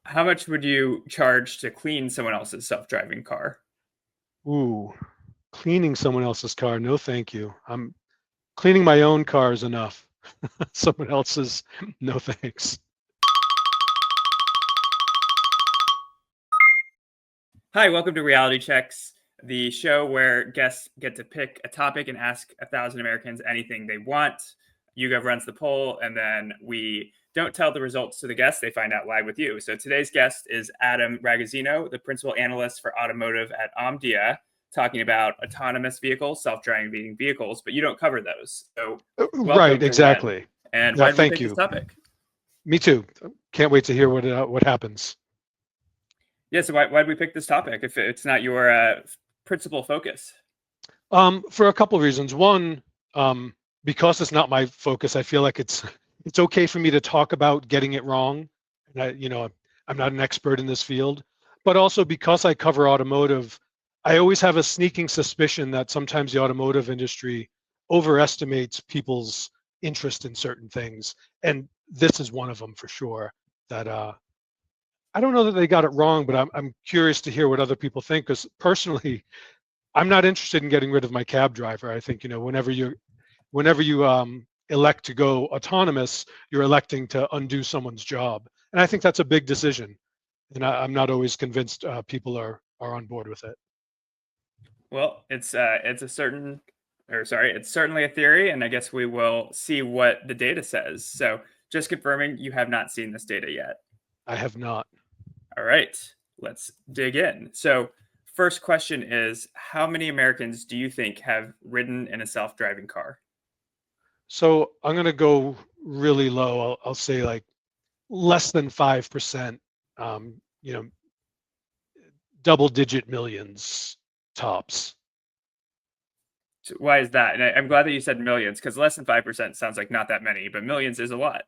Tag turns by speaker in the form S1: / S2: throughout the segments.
S1: How much would you charge to clean someone else's self-driving car?
S2: Ooh, cleaning someone else's car. No, thank you. I'm cleaning my own car is enough. Someone else's, no thanks.
S1: Hi, welcome to Reality Checks, the show where guests get to pick a topic and ask 1,000 Americans anything they want. YouGov runs the poll, and then we don't tell the results to the guests. They find out live with you. So today's guest is Adam Ragozzino, the principal analyst for automotive at Omdia, talking about autonomous vehicles, self-driving vehicles, but you don't cover those. So welcome
S2: Right,
S1: for that.
S2: exactly.
S1: And
S2: Yeah,
S1: why did we
S2: thank
S1: pick this
S2: you.
S1: topic?
S2: Me too. Can't wait to hear what happens.
S1: Yeah, so why did we pick this topic if it's not your principal focus?
S2: For a couple of reasons. One, because it's not my focus, I feel like it's okay for me to talk about getting it wrong. And I'm not an expert in this field, but also because I cover automotive, I always have a sneaking suspicion that sometimes the automotive industry overestimates people's interest in certain things, and this is one of them for sure. That I don't know that they got it wrong, but I'm curious to hear what other people think, because personally, I'm not interested in getting rid of my cab driver. I think whenever you elect to go autonomous, you're electing to undo someone's job, and I think that's a big decision. And I'm not always convinced people are on board with it.
S1: Well, it's certainly a theory, and I guess we will see what the data says. So, just confirming, you have not seen this data yet.
S2: I have not.
S1: All right, let's dig in. So, first question is, how many Americans do you think have ridden in a self-driving car?
S2: So I'm going to go really low. I'll say like less than 5%. Um, you know, double-digit millions tops.
S1: So why is that? And I'm glad that you said millions, because less than 5% sounds like not that many, but millions is a lot.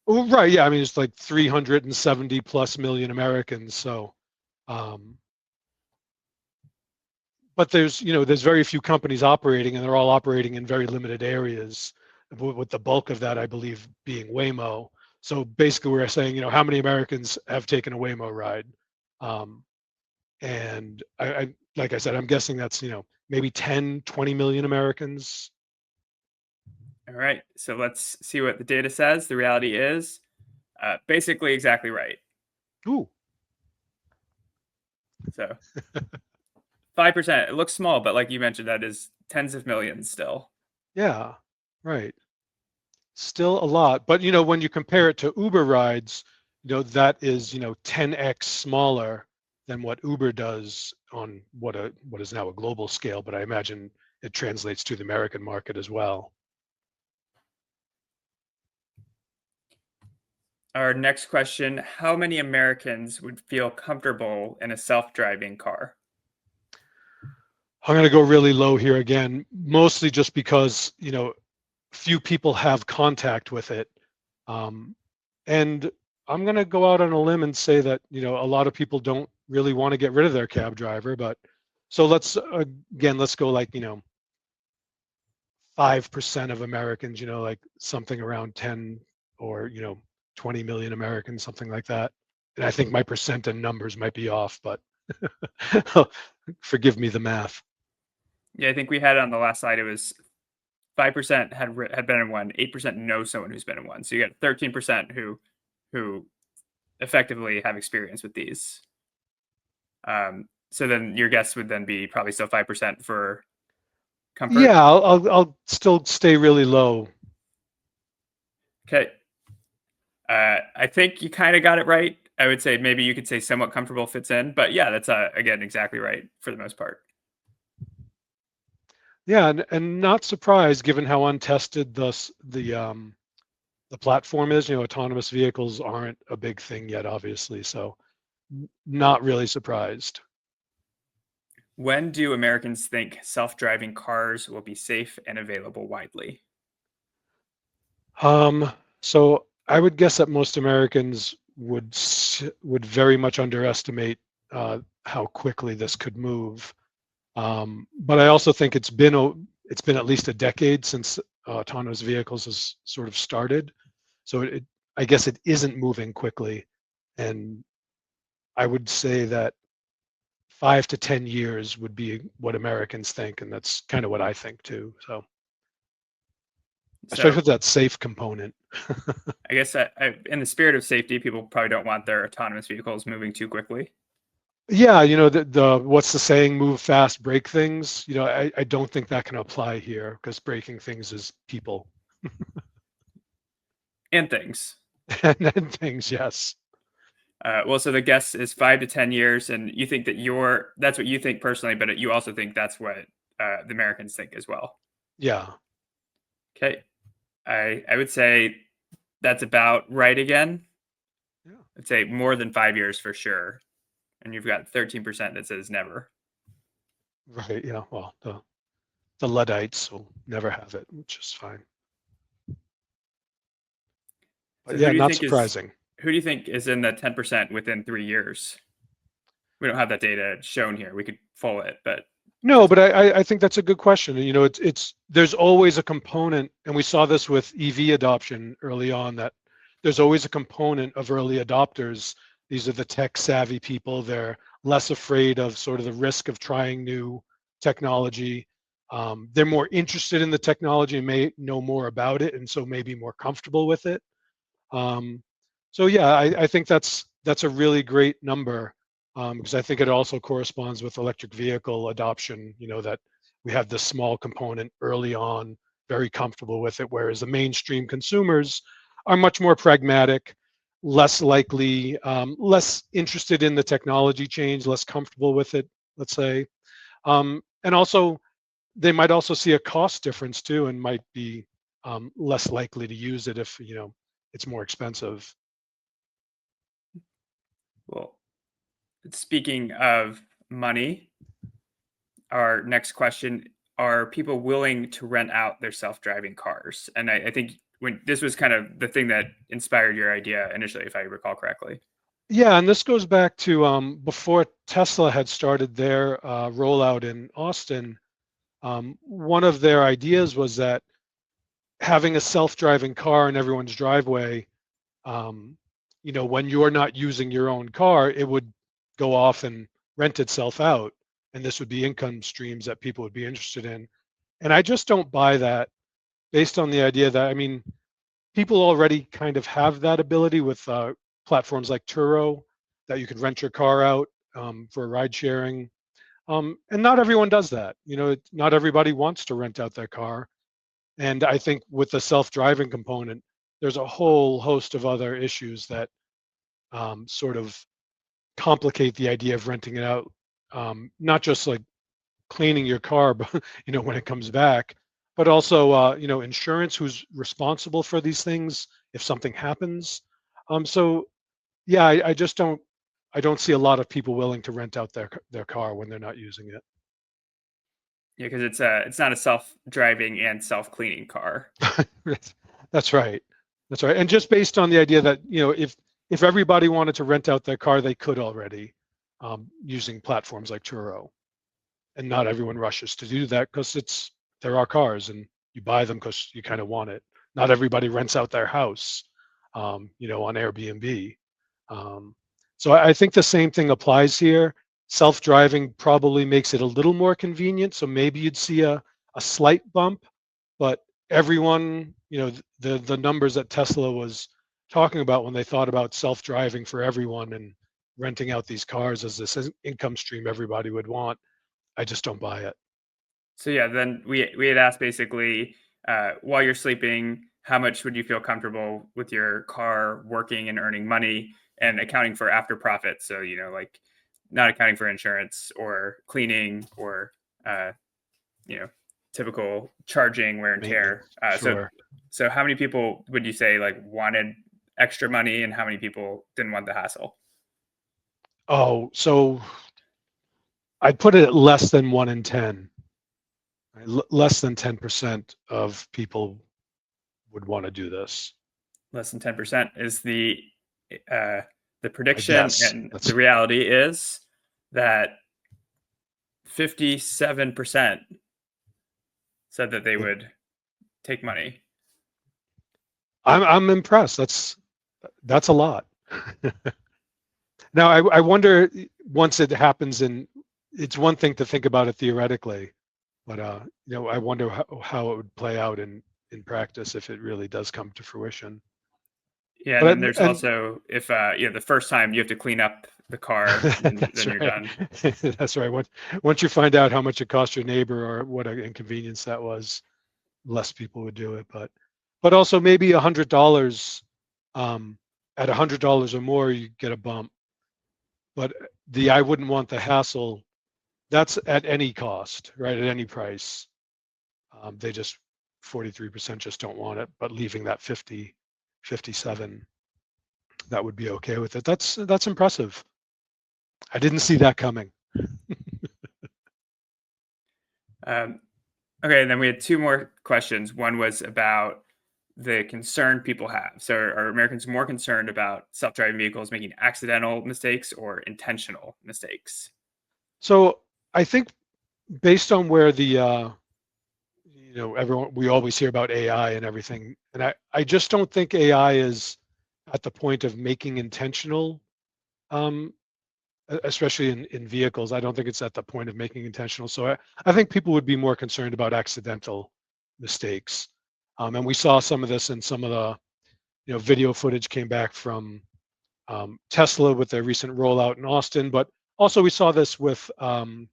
S2: Oh, right. Yeah. I mean, it's like 370 plus million Americans. So, um, but there's very few companies operating, and they're all operating in very limited areas, with the bulk of that, I believe, being Waymo. So basically, we're saying, how many Americans have taken a Waymo ride? And like I said, I'm guessing that's, maybe 10, 20 million Americans.
S1: All right, so let's see what the data says. The reality is basically exactly right.
S2: Ooh.
S1: So 5%, it looks small, but like you mentioned, that is tens of millions still.
S2: Yeah, right. Still a lot. But, when you compare it to Uber rides, that is, 10x smaller than what Uber does on what is now a global scale, but I imagine it translates to the American market as well.
S1: Our next question, how many Americans would feel comfortable in a self-driving car?
S2: I'm going to go really low here again, mostly just because, few people have contact with it. And I'm going to go out on a limb and say that, a lot of people don't really want to get rid of their cab driver. But so let's go like, 5% of Americans, like something around 10 or, 20 million Americans, something like that. And I think my percent and numbers might be off, but forgive me the math.
S1: Yeah, I think we had on the last slide, it was 5% had been in one, 8% know someone who's been in one. So you got 13% who effectively have experience with these. So then your guess would then be probably still 5% for comfort.
S2: Yeah, I'll still stay really low.
S1: Okay. I think you kind of got it right. I would say maybe you could say somewhat comfortable fits in, but yeah, that's again exactly right for the most part.
S2: Yeah, and not surprised given how untested the platform is. Autonomous vehicles aren't a big thing yet, obviously, so not really surprised.
S1: When do Americans think self-driving cars will be safe and available widely?
S2: So I would guess that most Americans would very much underestimate how quickly this could move. But I also think it's been at least a decade since autonomous vehicles has sort of started. So I guess it isn't moving quickly, and I would say that 5 to 10 years would be what Americans think, and that's kind of what I think too. So, especially
S1: So
S2: with that safe component.
S1: I guess in the spirit of safety, people probably don't want their autonomous vehicles moving too quickly.
S2: Yeah, the what's the saying? Move fast, break things. I don't think that can apply here because breaking things is people
S1: And things.
S2: and things. Yes.
S1: Well, so the guess is 5 to 10 years, and you think that that's what you think personally, but you also think that's what the Americans think as well.
S2: Yeah.
S1: Okay. I would say that's about right again.
S2: Yeah.
S1: I'd say more than 5 years for sure. And you've got 13% that says never.
S2: Right. Yeah. Well, the Luddites will never have it, which is fine. But
S1: So
S2: yeah, not surprising.
S1: who do you think is in the 10% within 3 years? We don't have that data shown here. We could pull it, but
S2: No, but I think that's a good question. It's there's always a component, and we saw this with EV adoption early on, that there's always a component of early adopters. These are the tech savvy people. They're less afraid of sort of the risk of trying new technology. They're more interested in the technology and may know more about it, and so may be more comfortable with it. So yeah, I think that's a really great number. Because I think it also corresponds with electric vehicle adoption, that we have this small component early on, very comfortable with it, whereas the mainstream consumers are much more pragmatic, less likely, less interested in the technology change, less comfortable with it, let's say. And also, they might also see a cost difference too, and might be less likely to use it if, it's more expensive.
S1: well, speaking of money, our next question, are people willing to rent out their self-driving cars? And I think when this was kind of the thing that inspired your idea initially, if I recall correctly.
S2: Yeah, and this goes back to before Tesla had started their rollout in Austin. One of their ideas was that having a self-driving car in everyone's driveway, when you're not using your own car, it would go off and rent itself out, and this would be income streams that people would be interested in. And I just don't buy that, based on the idea that, I mean, people already kind of have that ability with platforms like Turo, that you could rent your car out for ride sharing. And not everyone does that. Not everybody wants to rent out their car. And I think with the self-driving component, there's a whole host of other issues that sort of complicate the idea of renting it out. Not just like cleaning your car, but when it comes back, but also insurance, who's responsible for these things if something happens. So yeah, I don't see a lot of people willing to rent out their car when they're not using it.
S1: Yeah, because it's not a self-driving and self-cleaning car.
S2: That's right. That's right. And just based on the idea that, if everybody wanted to rent out their car, they could already, using platforms like Turo. And not everyone rushes to do that because there are cars and you buy them because you kind of want it. Not everybody rents out their house, on Airbnb. So I think the same thing applies here. Self-driving probably makes it a little more convenient. So maybe you'd see a slight bump, but everyone, the numbers that Tesla was talking about when they thought about self-driving for everyone and renting out these cars as this income stream everybody would want, I just don't buy it.
S1: So yeah, then we had asked basically, while you're sleeping, how much would you feel comfortable with your car working and earning money and accounting for after profit? So like not accounting for insurance or cleaning or typical charging, wear and tear.
S2: Sure.
S1: So how many people would you say like wanted extra money, and how many people didn't want the hassle?
S2: Oh, so I'd put it at less than 1 in 10. Less than 10% of people would want to do this.
S1: Less than 10% is the prediction, and
S2: That's...
S1: the reality is that 57% said that they would take money.
S2: I'm impressed. That's a lot. Now, I wonder once it happens, and it's one thing to think about it theoretically, but I wonder how it would play out in practice if it really does come to fruition.
S1: Yeah, and
S2: But
S1: then there's
S2: and
S1: also if the first time you have to clean up the car, then
S2: that's
S1: you're
S2: right.
S1: done.
S2: That's right. Once you find out how much it cost your neighbor or what an inconvenience that was, less people would do it. But also maybe $100. At $100 or more, you get a bump. But I wouldn't want the hassle. That's at any cost, right? At any price. They just 43% just don't want it, but leaving that 57, that would be okay with it. That's impressive. I didn't see that coming.
S1: Okay, and then we had two more questions. One was about the concern people have. So are Americans more concerned about self-driving vehicles making accidental mistakes or intentional mistakes?
S2: So I think based on where the we always hear about AI and everything, and I just don't think AI is at the point of making intentional, especially in vehicles. I don't think it's at the point of making intentional. So I think people would be more concerned about accidental mistakes. And we saw some of this in some of the video footage came back from Tesla with their recent rollout in Austin, but also we saw this with when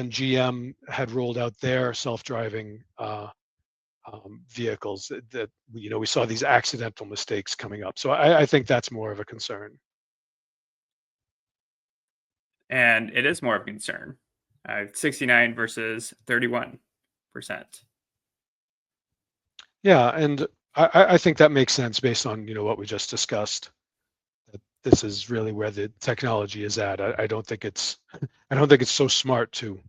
S2: GM had rolled out their self-driving vehicles, that we saw these accidental mistakes coming up. So I think that's more of a concern.
S1: And it is more of a concern. 69 versus 31%.
S2: Yeah, and I think that makes sense based on what we just discussed. That this is really where the technology is at. I don't think it's so smart to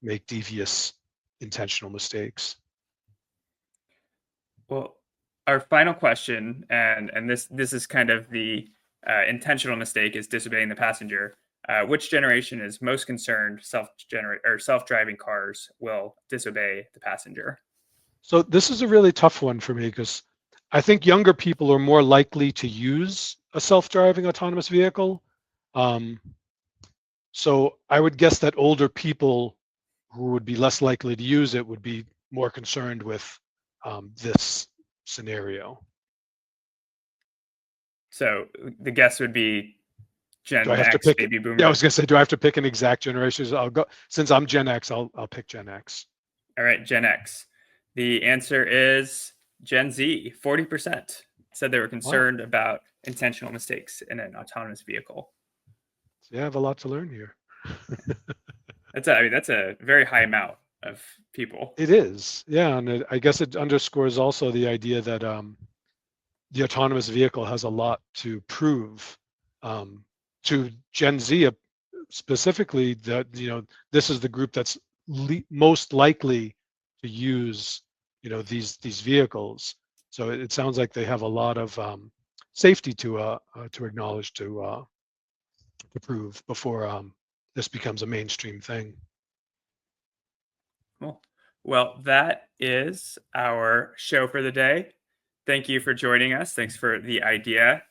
S2: make devious intentional mistakes.
S1: Well, our final question, and this is kind of the intentional mistake, is disobeying the passenger. Which generation is most concerned self-driving cars will disobey the passenger?
S2: So this is a really tough one for me because I think younger people are more likely to use a self-driving autonomous vehicle. So I would guess that older people who would be less likely to use it would be more concerned with this scenario.
S1: So the guess would be Gen
S2: Do I have to
S1: X,
S2: pick?
S1: baby boomer.
S2: Yeah, I was gonna say, do I have to pick an exact generation? I'll go, since I'm Gen X, I'll pick Gen X.
S1: All right, Gen X. The answer is Gen Z. 40% said they were concerned about intentional mistakes in an autonomous vehicle.
S2: Yeah, I have a lot to learn here.
S1: That's a very high amount of people.
S2: It is, yeah, and I guess it underscores also the idea that the autonomous vehicle has a lot to prove to Gen Z specifically. That this is the group that's most likely to use these vehicles. So it sounds like they have a lot of safety to acknowledge, to prove before this becomes a mainstream thing.
S1: Cool. Well, that is our show for the day. Thank you for joining us. Thanks for the idea.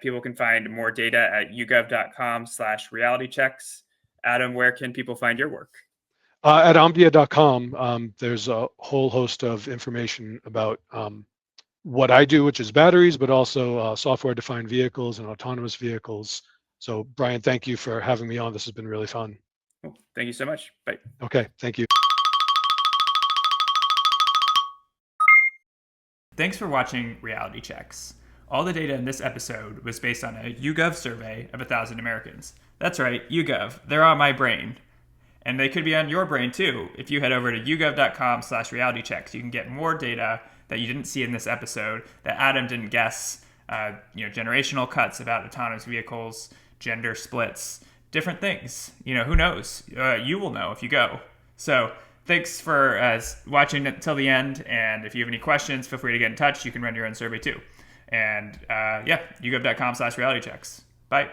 S1: People can find more data at uGov.com/realitychecks. Adam, where can people find your work?
S2: At Omdia.com, there's a whole host of information about what I do, which is batteries, but also software-defined vehicles and autonomous vehicles. So, Brian, thank you for having me on. This has been really fun.
S1: Cool. Thank you so much. Bye.
S2: Okay, thank you.
S1: Thanks for watching Reality Checks. All the data in this episode was based on a YouGov survey of 1,000 Americans. That's right, YouGov. They're on my brain. And they could be on your brain too. If you head over to uGov.com/realitychecks, you can get more data that you didn't see in this episode, that Adam didn't guess. Generational cuts about autonomous vehicles, gender splits, different things. Who knows? You will know if you go. So thanks for watching until the end. And if you have any questions, feel free to get in touch. You can run your own survey too. And uGov.com/realitychecks. Bye.